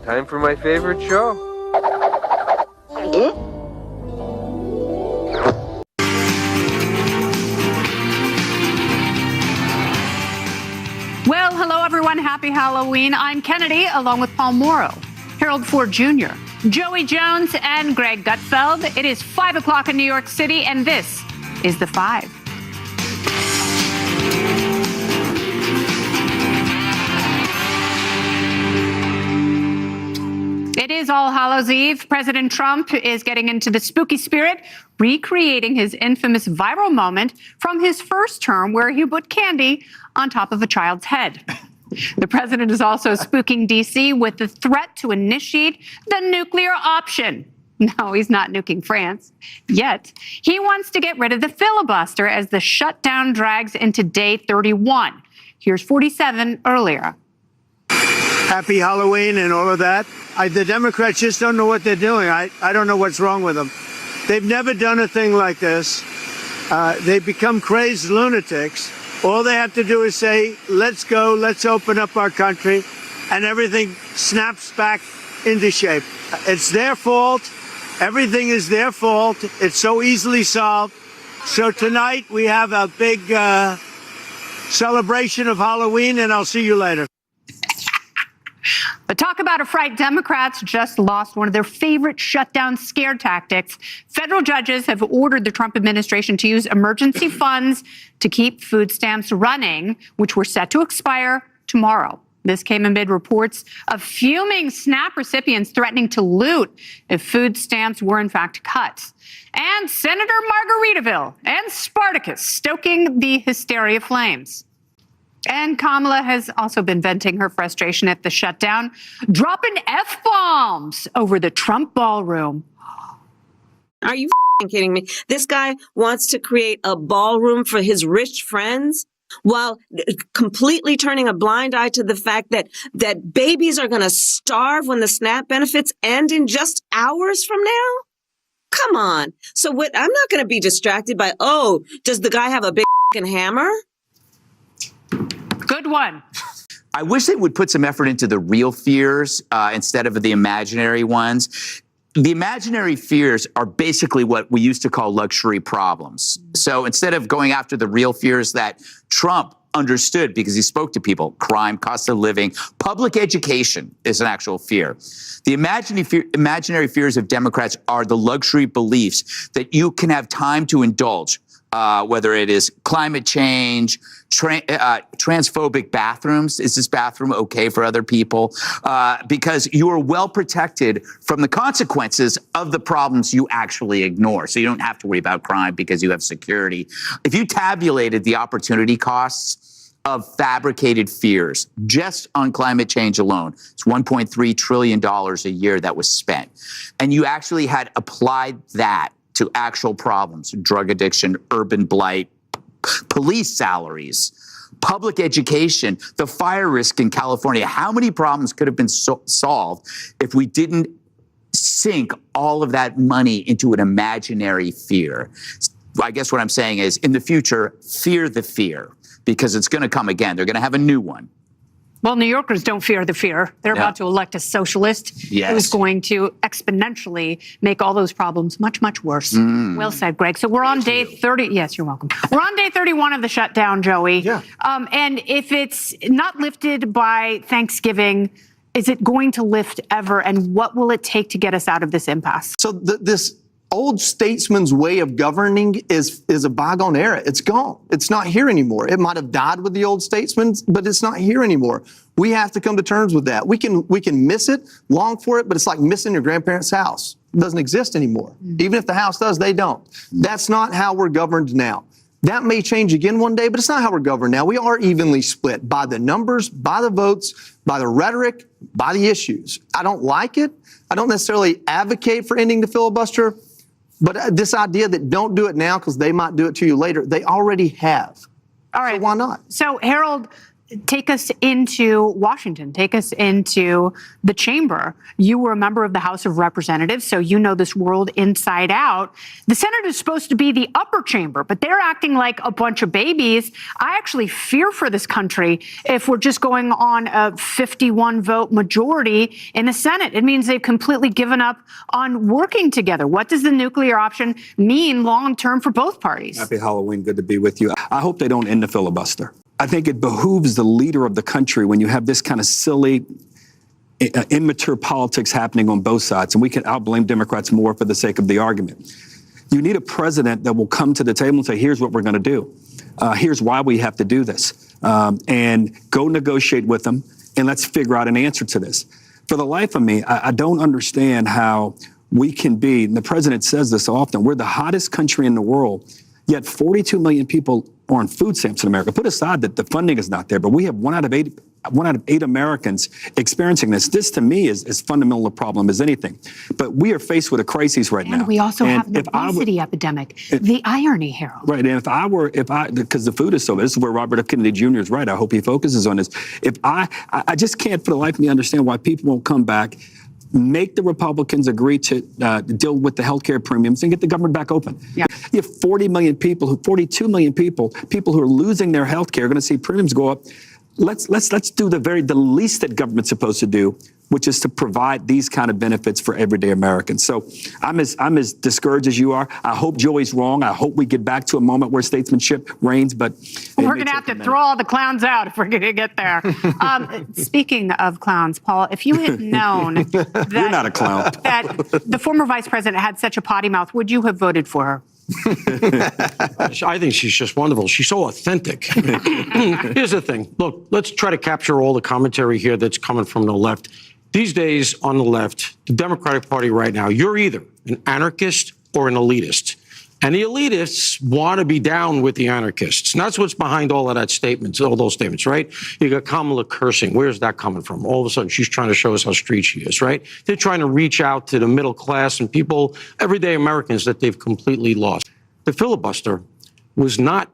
Time for my favorite show. Well, hello, everyone. Happy Halloween. I'm Kennedy, along with Paul Morrow, Harold Ford Jr., Joey Jones, and Greg Gutfeld. It is 5 o'clock in New York City, and this is The Five. It is All Hallows Eve. President Trump is getting into the spooky spirit, recreating his infamous viral moment from his first term where he put candy on top of a child's head. The president is also spooking D.C. with the threat to initiate the nuclear option. No, he's not nuking France yet. He wants to get rid of the filibuster as the shutdown drags into day 31. Here's 47 earlier. Happy Halloween and all of that. The Democrats just don't know what they're doing. I don't know what's wrong with them. They've never done a thing like this. They've become crazed lunatics. All they have to do is say, let's go, let's open up our country, and everything snaps back into shape. It's their fault. Everything is their fault. It's so easily solved. So tonight we have a big celebration of Halloween, and I'll see you later. But talk about a fright. Democrats just lost one of their favorite shutdown scare tactics. Federal judges have ordered the Trump administration to use emergency funds to keep food stamps running, which were set to expire tomorrow. This came amid reports of fuming SNAP recipients threatening to loot if food stamps were in fact cut. And Senator Margaritaville and Spartacus stoking the hysteria flames. And Kamala has also been venting her frustration at the shutdown, dropping F-bombs over the Trump ballroom. Are you kidding me? This guy wants to create a ballroom for his rich friends while completely turning a blind eye to the fact that babies are going to starve when the SNAP benefits end in just hours from now? Come on. So what? I'm not going to be distracted by, oh, does the guy have a big hammer? Good one. I wish they would put some effort into the real fears instead of the imaginary ones. The imaginary fears are basically what we used to call luxury problems. So instead of going after the real fears that Trump understood because he spoke to people, crime, cost of living, public education is an actual fear. The imaginary fears of Democrats are the luxury beliefs that you can have time to indulge. Whether it is climate change, transphobic bathrooms. Is this bathroom okay for other people? Because you are well protected from the consequences of the problems you actually ignore. So you don't have to worry about crime because you have security. If you tabulated the opportunity costs of fabricated fears just on climate change alone, it's $1.3 trillion a year that was spent. And you actually had applied that to actual problems, drug addiction, urban blight, police salaries, public education, the fire risk in California. How many problems could have been solved if we didn't sink all of that money into an imaginary fear? I guess what I'm saying is, in the future, fear the fear, because it's going to come again. They're going to have a new one. Well, New Yorkers don't fear the fear. They're about to elect a socialist who's going to exponentially make all those problems much, much worse. Well said, Greg. So we're on day 30. Yes, you're welcome. We're on day 31 of the shutdown, Joey. Yeah. And if it's not lifted by Thanksgiving, is it going to lift ever? And what will it take to get us out of this impasse? So this old statesman's way of governing is a bygone era. It's gone. It's not here anymore. It might have died with the old statesmen, but it's not here anymore. We have to come to terms with that. We can miss it, long for it, but it's like missing your grandparents' house. It doesn't exist anymore. Even if the house does, they don't. That's not how we're governed now. That may change again one day, but it's not how we're governed now. We are evenly split by the numbers, by the votes, by the rhetoric, by the issues. I don't like it. I don't necessarily advocate for ending the filibuster. But this idea that don't do it now because they might do it to you later, they already have. All right. So why not? So, Harold, take us into Washington, take us into the chamber. You were a member of the House of Representatives, so you know this world inside out. The Senate is supposed to be the upper chamber, but they're acting like a bunch of babies. I actually fear for this country if we're just going on a 51 vote majority in the Senate. It means they've completely given up on working together. What does the nuclear option mean long term for both parties? Happy Halloween. Good to be with you. I hope they don't end the filibuster. I think it behooves the leader of the country when you have this kind of silly, immature politics happening on both sides, and I'll blame Democrats more for the sake of the argument. You need a president that will come to the table and say, here's what we're going to do. Here's why we have to do this. And go negotiate with them, and let's figure out an answer to this. For the life of me, I don't understand how we can be, and the president says this often, we're the hottest country in the world, yet 42 million people are on food stamps in America. Put aside that the funding is not there, but we have one out of eight Americans experiencing this. This, to me, is as fundamental a problem as anything. But we are faced with a crisis right now. And we also have an obesity epidemic. The irony, Harold. Right, and because the food is so bad, this is where Robert F. Kennedy Jr. is right. I hope he focuses on this. I just can't for the life of me understand why people won't come back, make the Republicans agree to deal with the healthcare premiums and get the government back open. Yeah. You have 42 million people who are losing their healthcare, are going to see premiums go up. Let's do the least that government's supposed to do, which is to provide these kind of benefits for everyday Americans. So I'm as discouraged as you are. I hope Joey's wrong. I hope we get back to a moment where statesmanship reigns, but we're going to have to throw all the clowns out if we're going to get there. Speaking of clowns, Paul, if you had known that you're not a clown, that the former vice president had such a potty mouth, would you have voted for her? I think she's just wonderful. She's so authentic. Here's the thing. Look, let's try to capture all the commentary here that's coming from the left. These days on the left, the Democratic Party right now, you're either an anarchist or an elitist. And the elitists want to be down with the anarchists. And that's what's behind all of that statements, all those statements, right? You got Kamala cursing. Where's that coming from? All of a sudden, she's trying to show us how street she is, right? They're trying to reach out to the middle class and people, everyday Americans that they've completely lost. The filibuster was not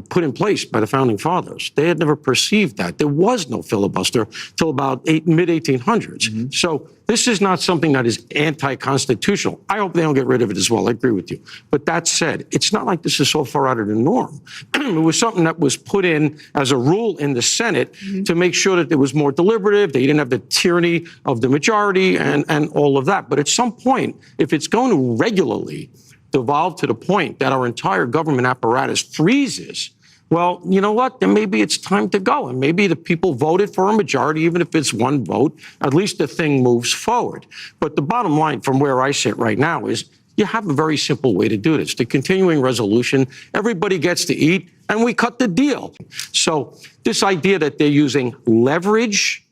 put in place by the founding fathers. They had never perceived that. There was no filibuster till about mid-1800s. Mm-hmm. So this is not something that is anti-constitutional. I hope they don't get rid of it as well. I agree with you. But that said, it's not like this is so far out of the norm. It was something that was put in as a rule in the Senate to make sure that it was more deliberative. They didn't have the tyranny of the majority and all of that. But at some point, if it's going to regularly devolve to the point that our entire government apparatus freezes, well, you know what? Then maybe it's time to go. And maybe the people voted for a majority, even if it's one vote, at least the thing moves forward. But the bottom line from where I sit right now is you have a very simple way to do this. The continuing resolution, everybody gets to eat, and we cut the deal. So this idea that they're using leverage,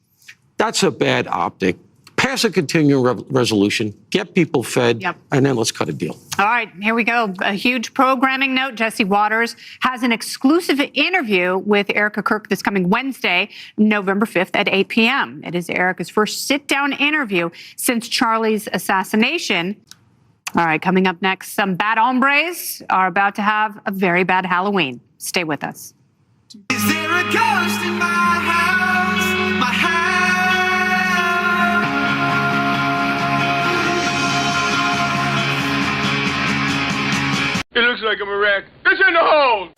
that's a bad optic. Pass a continuing resolution, get people fed, and then let's cut a deal. All right, here we go. A huge programming note. Jesse Waters has an exclusive interview with Erica Kirk this coming Wednesday, November 5th at 8 p.m. It is Erica's first sit-down interview since Charlie's assassination. All right, coming up next, some bad hombres are about to have a very bad Halloween. Stay with us. Is there a ghost in my house? My house? It looks like I'm a wreck. It's in the hole!